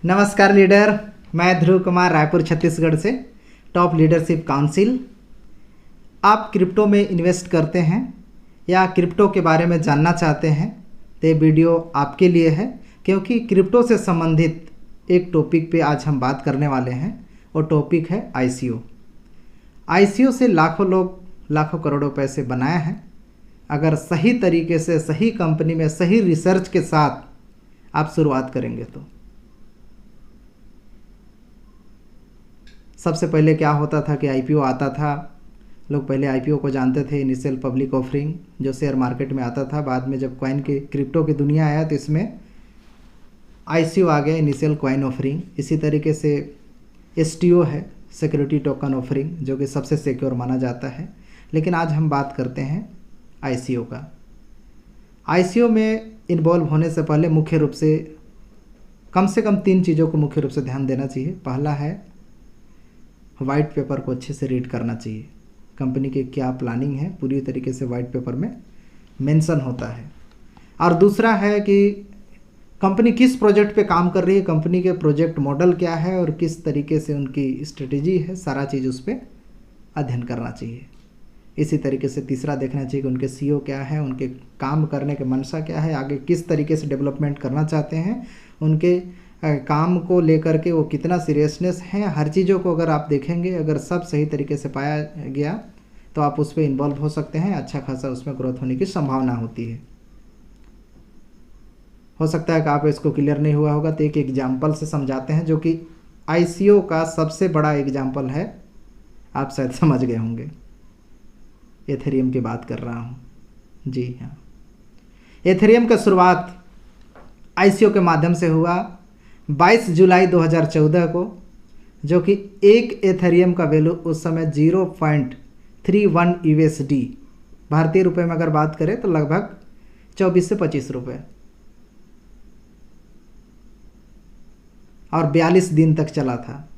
नमस्कार लीडर, मैं ध्रुव कुमार रायपुर छत्तीसगढ़ से टॉप लीडरशिप काउंसिल। आप क्रिप्टो में इन्वेस्ट करते हैं या क्रिप्टो के बारे में जानना चाहते हैं तो ये वीडियो आपके लिए है, क्योंकि क्रिप्टो से संबंधित एक टॉपिक पे आज हम बात करने वाले हैं। वो टॉपिक है ICO। ICO से लाखों लोग लाखों करोड़ों पैसे बनाए हैं। अगर सही तरीके से सही कंपनी में सही रिसर्च के साथ आप शुरुआत करेंगे तो सबसे पहले क्या होता था कि IPO आता था। लोग पहले IPO को जानते थे, इनिशियल पब्लिक ऑफरिंग, जो शेयर मार्केट में आता था। बाद में जब कॉइन के क्रिप्टो की दुनिया आया तो इसमें ICO आ गया, इनिशियल कॉइन ऑफरिंग। इसी तरीके से STO है, सिक्योरिटी टोकन ऑफरिंग, जो कि सबसे सिक्योर माना जाता है। लेकिन आज हम बात करते हैं ICO का। ICO में इन्वॉल्व होने से पहले मुख्य रूप से कम 3 चीज़ों को मुख्य रूप से ध्यान देना चाहिए। पहला है वाइट पेपर को अच्छे से रीड करना चाहिए। कंपनी की क्या प्लानिंग है पूरी तरीके से वाइट पेपर में मेंशन होता है। और दूसरा है कि कंपनी किस प्रोजेक्ट पे काम कर रही है, कंपनी के प्रोजेक्ट मॉडल क्या है और किस तरीके से उनकी स्ट्रेटेजी है, सारा चीज़ उस पर अध्ययन करना चाहिए। इसी तरीके से तीसरा देखना चाहिए कि उनके CEO क्या है, उनके काम करने के मंशा क्या है, आगे किस तरीके से डेवलपमेंट करना चाहते हैं, उनके काम को लेकर के वो कितना सीरियसनेस है। हर चीज़ों को अगर आप देखेंगे, अगर सब सही तरीके से पाया गया तो आप उस पर इन्वॉल्व हो सकते हैं। अच्छा खासा उसमें ग्रोथ होने की संभावना होती है। हो सकता है कि आप इसको क्लियर नहीं हुआ होगा तो एक एग्जाम्पल से समझाते हैं, जो कि ICO का सबसे बड़ा एग्जाम्पल है। आप शायद समझ गए होंगे, एथेरियम की बात कर रहा हूँ। जी हाँ, एथेरियम का शुरुआत ICO के माध्यम से हुआ 22 जुलाई 2014 को, जो कि एक एथेरियम का वैल्यू उस समय 0.31 USD, भारतीय रुपए में अगर बात करें तो लगभग 24 से 25 रुपये, और 42 दिन तक चला था।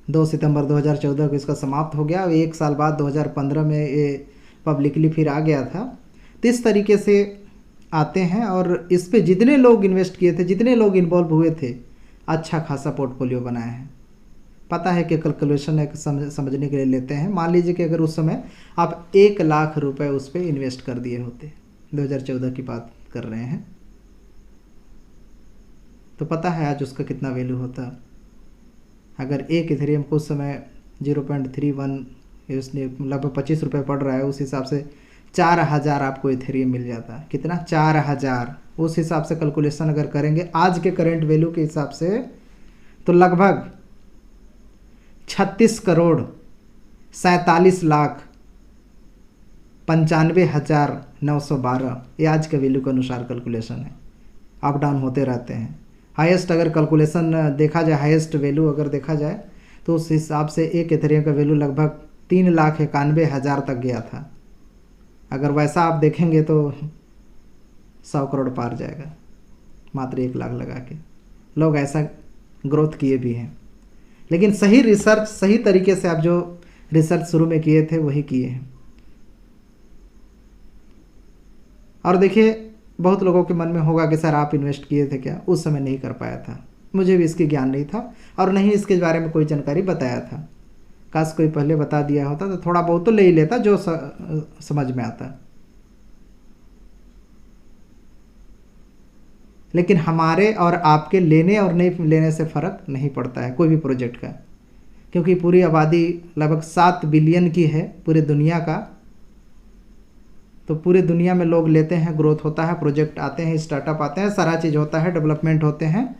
2 सितंबर 2014 को इसका समाप्त हो गया। एक साल बाद 2015 में ये पब्लिकली फिर आ गया था। तो इस तरीके से आते हैं और इस पे जितने लोग इन्वेस्ट किए थे, जितने लोग इन्वॉल्व हुए थे, अच्छा खासा पोर्टफोलियो बनाए हैं। पता है कि कैलकुलेशन एक समझने के लिए लेते हैं। मान लीजिए कि अगर उस समय आप 1 लाख रुपए उस पर इन्वेस्ट कर दिए होते, 2014 की बात कर रहे हैं, तो पता है आज उसका कितना वैल्यू होता। अगर एक इथेरियम को उस समय 0.31 लगभग 25 रुपये पड़ रहा है, उस हिसाब से 4000 आपको इथेरियम मिल जाता है। कितना? 4000। उस हिसाब से कैलकुलेशन अगर करेंगे आज के करंट वैल्यू के हिसाब से तो लगभग 36,47,95,912 ये आज के वैल्यू के अनुसार कैलकुलेशन है। अप डाउन होते रहते हैं। हाईएस्ट अगर कैलकुलेशन देखा जाए, हाईएस्ट वैल्यू अगर देखा जाए तो उस हिसाब से एक इथेरियम का वैल्यू लगभग 3,91,000 तक गया था। अगर वैसा आप देखेंगे तो 100 करोड़ पार जाएगा, मात्र 1 लाख लगा के। लोग ऐसा ग्रोथ किए भी हैं, लेकिन सही रिसर्च, सही तरीके से आप जो रिसर्च शुरू में किए थे वही किए हैं। और देखिए, बहुत लोगों के मन में होगा कि सर आप इन्वेस्ट किए थे क्या? उस समय नहीं कर पाया था, मुझे भी इसकी ज्ञान नहीं था और नहीं इसके बारे में कोई जानकारी बताया था। काश कोई पहले बता दिया होता तो थोड़ा बहुत तो ले ही लेता, जो समझ में आता। लेकिन हमारे और आपके लेने और नहीं लेने से फ़र्क नहीं पड़ता है कोई भी प्रोजेक्ट का, क्योंकि पूरी आबादी लगभग 7 बिलियन की है पूरी दुनिया का। तो पूरी दुनिया में लोग लेते हैं, ग्रोथ होता है, प्रोजेक्ट आते हैं, स्टार्टअप आते हैं, सारा चीज़ होता है, डेवलपमेंट होते हैं।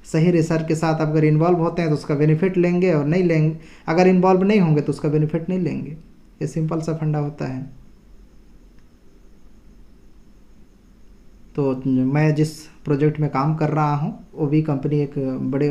सही रिसर्च के साथ अगर इन्वॉल्व होते हैं तो उसका बेनिफिट लेंगे, और नहीं लेंगे, अगर इन्वॉल्व नहीं होंगे तो उसका बेनिफिट नहीं लेंगे। ये सिंपल सा फंडा होता है। तो मैं जिस प्रोजेक्ट में काम कर रहा हूँ वो भी कंपनी एक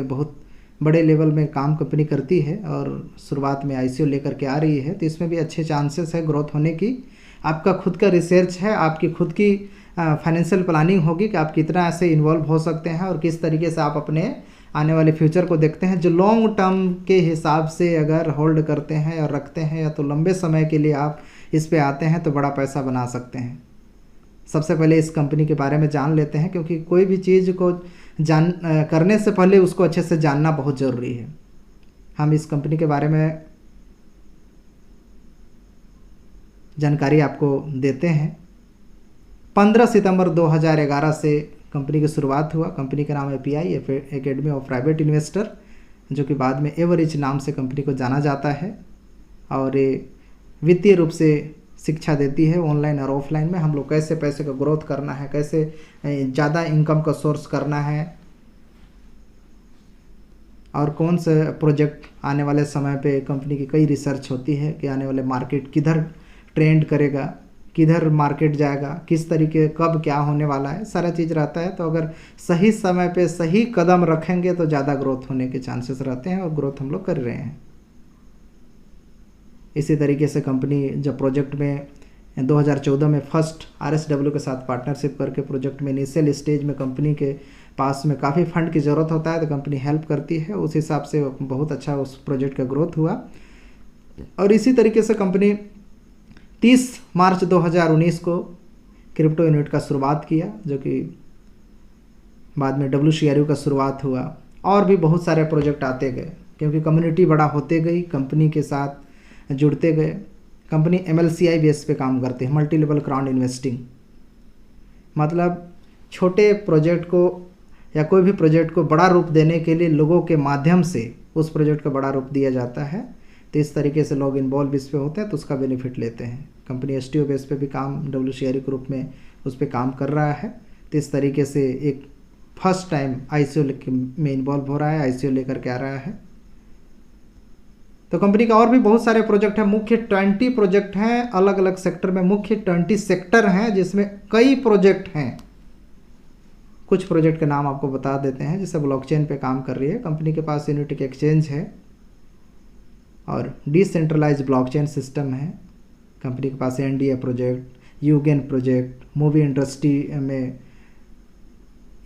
बहुत बड़े लेवल में काम कंपनी करती है और शुरुआत में ICO लेकर के आ रही है। तो इसमें भी अच्छे चांसेस है ग्रोथ होने की। आपका खुद का रिसर्च है, आपकी खुद की फाइनेंशियल प्लानिंग होगी कि आप कितना ऐसे इन्वॉल्व हो सकते हैं और किस तरीके से आप अपने आने वाले फ्यूचर को देखते हैं। जो लॉन्ग टर्म के हिसाब से अगर होल्ड करते हैं और रखते हैं, या तो लंबे समय के लिए आप इस पे आते हैं तो बड़ा पैसा बना सकते हैं। सबसे पहले इस कंपनी के बारे में जान लेते हैं, क्योंकि कोई भी चीज़ को करने से पहले उसको अच्छे से जानना बहुत ज़रूरी है। हम इस कंपनी के बारे में जानकारी आपको देते हैं। 15 सितंबर 2011 से कंपनी की शुरुआत हुआ। कंपनी का नाम है API, academy of private investor, जो कि बाद में एवरेज नाम से कंपनी को जाना जाता है। और ये वित्तीय रूप से शिक्षा देती है ऑनलाइन और ऑफलाइन में। हम लोग कैसे पैसे का ग्रोथ करना है, कैसे ज़्यादा इनकम का सोर्स करना है, और कौन से प्रोजेक्ट आने वाले समय पे कंपनी की कई रिसर्च होती है कि आने वाले मार्केट किधर ट्रेंड करेगा, किधर मार्केट जाएगा, किस तरीके कब क्या होने वाला है, सारा चीज़ रहता है। तो अगर सही समय पे सही कदम रखेंगे तो ज़्यादा ग्रोथ होने के चांसेस रहते हैं, और ग्रोथ हम लोग कर रहे हैं। इसी तरीके से कंपनी जब प्रोजेक्ट में 2014 में फर्स्ट RSW के साथ पार्टनरशिप करके प्रोजेक्ट में इनिशियल स्टेज में कंपनी के पास में काफ़ी फंड की ज़रूरत होता है, तो कंपनी हेल्प करती है। उस हिसाब से बहुत अच्छा उस प्रोजेक्ट का ग्रोथ हुआ। और इसी तरीके से कंपनी 30 मार्च 2019 को क्रिप्टो यूनिट का शुरुआत किया, जो कि बाद में WCRU का शुरुआत हुआ। और भी बहुत सारे प्रोजेक्ट आते गए, क्योंकि कम्युनिटी बड़ा होते गई, कंपनी के साथ जुड़ते गए। कंपनी MLCI बेस पे काम करते हैं, मल्टी लेवल क्राउड इन्वेस्टिंग। मतलब छोटे प्रोजेक्ट को या कोई भी प्रोजेक्ट को बड़ा रूप देने के लिए लोगों के माध्यम से उस प्रोजेक्ट को बड़ा रूप दिया जाता है। तो इस तरीके से लोग इन्वॉल्व इस पे होते हैं, तो उसका बेनिफिट लेते हैं। कंपनी STO बेस पे भी काम WCRU ग्रुप में उस पर काम कर रहा है। तो इस तरीके से एक फर्स्ट टाइम ICO में इन्वॉल्व हो रहा है, ICO लेकर के आ रहा है। तो कंपनी का और भी बहुत सारे प्रोजेक्ट हैं। मुख्य 20 प्रोजेक्ट हैं अलग अलग सेक्टर में। मुख्य 20 सेक्टर हैं जिसमें कई प्रोजेक्ट हैं। कुछ प्रोजेक्ट के नाम आपको बता देते हैं। जैसे ब्लॉकचेन पे काम कर रही है कंपनी के पास, यूनिटी के एक्सचेंज है और डिसेंट्रलाइज ब्लॉकचेन सिस्टम है। कंपनी के पास NDA project, Eugene project, movie industry में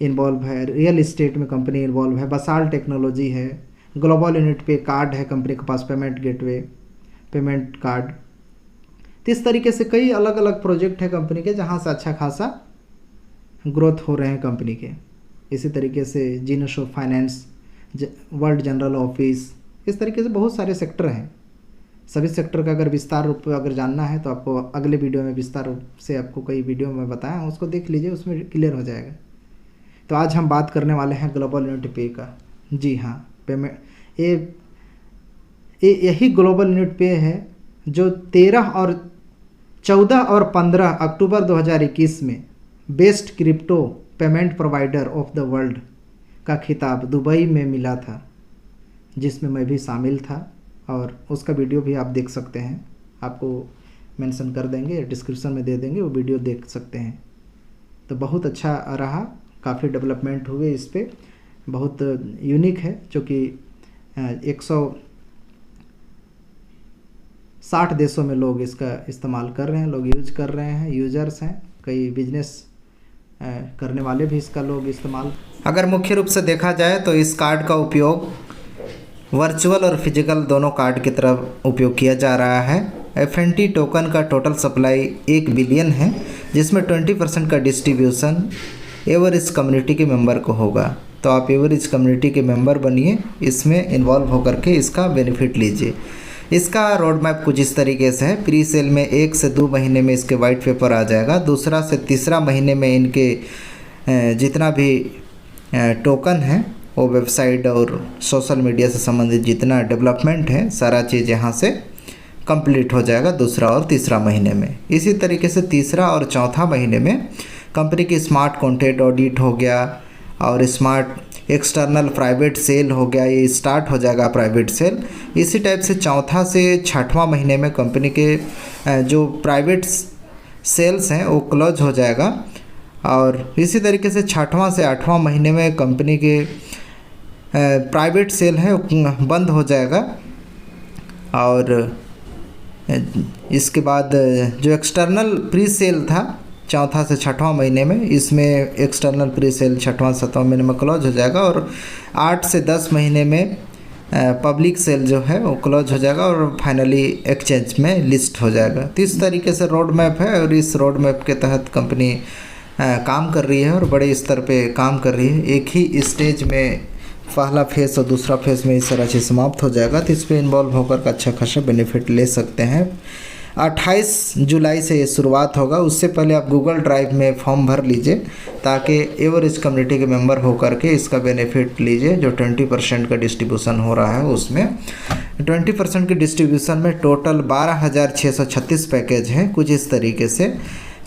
इन्वॉल्व है, रियल इस्टेट में कंपनी इन्वॉल्व है, बसाल टेक्नोलॉजी है, ग्लोबल यूनिट पे कार्ड है कंपनी के पास, पेमेंट गेटवे, पेमेंट कार्ड। तो इस तरीके से कई अलग अलग प्रोजेक्ट है कंपनी के, जहाँ से अच्छा खासा ग्रोथ हो रहे हैं कंपनी के। इसी तरीके से जीनोशो फाइनेंस, वर्ल्ड जनरल ऑफिस, इस तरीके से बहुत सारे सेक्टर हैं। सभी सेक्टर का अगर विस्तार रूप में अगर जानना है तो आपको अगले वीडियो में विस्तार रूप से आपको कई वीडियो में बताया हूँ, उसको देख लीजिए, उसमें क्लियर हो जाएगा। तो आज हम बात करने वाले हैं ग्लोबल यूनिट पे का। जी हाँ, पेमेंट यही ग्लोबल यूनिट पे है जो 14 और 15 अक्टूबर 2021 में best crypto payment provider of the world का खिताब दुबई में मिला था, जिसमें मैं भी शामिल था। और उसका वीडियो भी आप देख सकते हैं, आपको मेंशन कर देंगे, डिस्क्रिप्शन में दे देंगे, वो वीडियो देख सकते हैं। तो बहुत अच्छा रहा, काफ़ी डेवलपमेंट हुए इस पर, बहुत यूनिक है। जो कि 160 देशों में लोग इसका इस्तेमाल कर रहे हैं, लोग यूज कर रहे हैं, यूजर्स हैं, कई बिजनेस करने वाले भी इसका लोग इस्तेमाल। अगर मुख्य रूप से देखा जाए तो इस कार्ड का उपयोग वर्चुअल और फिजिकल दोनों कार्ड की तरफ उपयोग किया जा रहा है। FNT टोकन का टोटल सप्लाई 1 बिलियन है, जिसमें 20% का डिस्ट्रीब्यूशन एवरेज कम्युनिटी के मेंबर को होगा। तो आप एवरेज कम्युनिटी के मेंबर बनिए, इसमें इन्वॉल्व होकर के इसका बेनिफिट लीजिए। इसका रोड मैप कुछ इस तरीके से है। प्री सेल में 1 से 2 महीने में इसके वाइट पेपर आ जाएगा। दूसरा से तीसरा महीने में इनके जितना भी टोकन है, वो वेबसाइट और सोशल मीडिया से संबंधित जितना डेवलपमेंट है, सारा चीज़ यहाँ से कंप्लीट हो जाएगा दूसरा और तीसरा महीने में। इसी तरीके से तीसरा और चौथा महीने में कंपनी की स्मार्ट कॉन्टेंट ऑडिट हो गया और स्मार्ट एक्सटर्नल प्राइवेट सेल हो गया, ये स्टार्ट हो जाएगा प्राइवेट सेल। इसी टाइप से चौथा से छठवां महीने में कंपनी के जो प्राइवेट सेल्स हैं वो क्लोज हो जाएगा। और इसी तरीके से छठवां से आठवां महीने में कंपनी के प्राइवेट सेल है बंद हो जाएगा। और इसके बाद जो एक्सटर्नल प्री सेल था चौथा से छठवां महीने में, इसमें एक्सटर्नल प्री सेल छठवां 7वां महीने में क्लोज हो जाएगा। और 8 से 10 महीने में पब्लिक सेल जो है वो क्लोज हो जाएगा और फाइनली एक्सचेंज में लिस्ट हो जाएगा। तो इस तरीके से रोड मैप है और इस रोड मैप के तहत कंपनी काम कर रही है और बड़े स्तर पे काम कर रही है। एक ही स्टेज में पहला फेज़ और दूसरा फेज़ में इस तरह से समाप्त हो जाएगा। तो इस पर इन्वॉल्व होकर का अच्छा खासा बेनिफिट ले सकते हैं। 28 जुलाई से ये शुरुआत होगा। उससे पहले आप गूगल ड्राइव में फॉर्म भर लीजिए ताकि एवरेज कम्युनिटी के मेंबर होकर के इसका बेनिफिट लीजिए। जो 20% का डिस्ट्रीब्यूशन हो रहा है उसमें 20% की डिस्ट्रीब्यूशन में टोटल 12,636 पैकेज है। कुछ इस तरीके से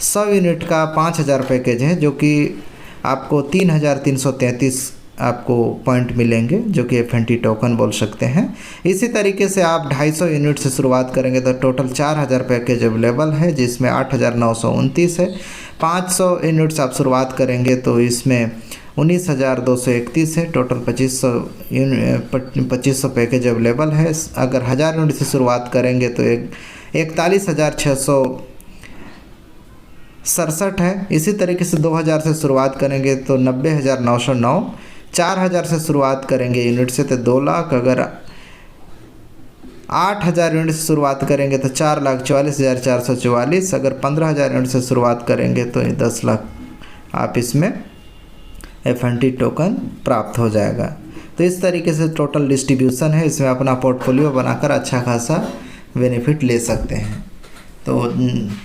100 यूनिट का 5,000 पैकेज है जो कि आपको 3,333 आपको पॉइंट मिलेंगे जो कि FNT टोकन बोल सकते हैं। इसी तरीके से आप 250 यूनिट से शुरुआत करेंगे तो टोटल 4,000 पैकेज अवेलेबल है जिसमें 8,929 है। 500 यूनिट्स आप शुरुआत करेंगे तो इसमें 19,231 है। टोटल 2500 पैकेज अवेलेबल है। अगर 1000 यूनिट से शुरुआत करेंगे तो 41,667 है। इसी तरीके से 2000 से शुरुआत करेंगे तो 90,909। 4000 से शुरुआत करेंगे यूनिट से तो 2 लाख। अगर 8000 यूनिट से शुरुआत करेंगे तो 4,44,444। अगर 15,000 यूनिट से शुरुआत करेंगे तो 10 लाख आप इसमें FNT टोकन प्राप्त हो जाएगा। तो इस तरीके से टोटल डिस्ट्रीब्यूशन है। इसमें अपना पोर्टफोलियो बनाकर अच्छा खासा बेनिफिट ले सकते हैं। तो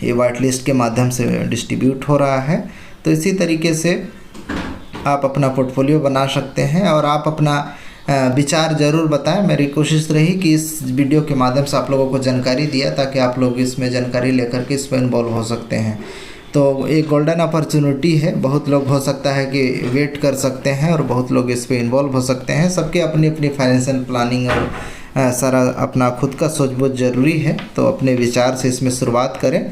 ये वाइट लिस्ट के माध्यम से डिस्ट्रीब्यूट हो रहा है। तो इसी तरीके से आप अपना पोर्टफोलियो बना सकते हैं और आप अपना विचार ज़रूर बताएं। मेरी कोशिश रही कि इस वीडियो के माध्यम से आप लोगों को जानकारी दिया ताकि आप लोग इसमें जानकारी लेकर के इस पर इन्वॉल्व हो सकते हैं। तो एक गोल्डन अपॉर्चुनिटी है। बहुत लोग हो सकता है कि वेट कर सकते हैं और बहुत लोग इस पर इन्वॉल्व हो सकते हैं। सबके अपनी अपनी फाइनेंशियल प्लानिंग और सारा अपना खुद का सोच-बुझ ज़रूरी है। तो अपने विचार से इसमें शुरुआत करें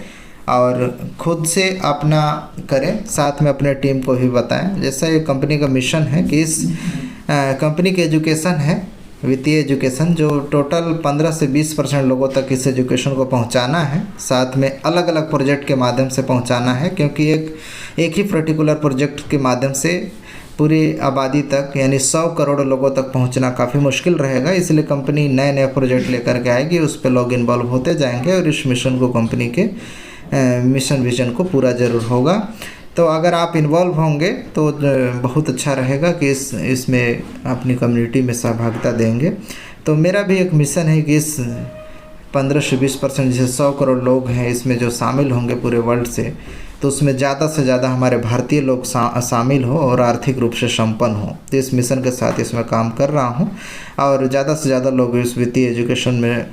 और खुद से अपना करें, साथ में अपने टीम को भी बताएं। जैसा ये कंपनी का मिशन है कि इस कंपनी की एजुकेशन है वित्तीय एजुकेशन जो टोटल 15 से 20% लोगों तक इस एजुकेशन को पहुंचाना है। साथ में अलग अलग प्रोजेक्ट के माध्यम से पहुंचाना है क्योंकि एक ही पर्टिकुलर प्रोजेक्ट के माध्यम से पूरी आबादी तक यानी 100 करोड़ लोगों तक पहुंचना काफ़ी मुश्किल रहेगा। इसलिए कंपनी नए नए प्रोजेक्ट लेकर के आएगी, उस पर लोग इन्वॉल्व होते जाएंगे और इस मिशन को कंपनी के मिशन विजन को पूरा ज़रूर होगा। तो अगर आप इन्वॉल्व होंगे तो बहुत अच्छा रहेगा कि इसमें अपनी कम्युनिटी में सहभागिता देंगे। तो मेरा भी एक मिशन है कि इस 15 से 20% जैसे 100 करोड़ लोग हैं इसमें जो शामिल होंगे पूरे वर्ल्ड से, तो उसमें ज़्यादा से ज़्यादा हमारे भारतीय लोग शामिल हो और आर्थिक रूप से संपन्न हो। तो इस मिशन के साथ इसमें काम कर रहा हूँ और ज़्यादा से ज़्यादा लोग इस वित्तीय एजुकेशन में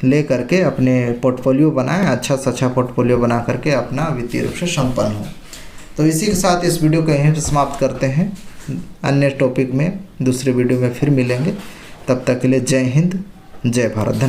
ले करके अपने पोर्टफोलियो बनाएं, अच्छा से अच्छा पोर्टफोलियो बना करके अपना वित्तीय रूप से संपन्न हो। तो इसी के साथ इस वीडियो को यहीं पर समाप्त करते हैं। अन्य टॉपिक में दूसरे वीडियो में फिर मिलेंगे। तब तक के लिए जय हिंद, जय भारत।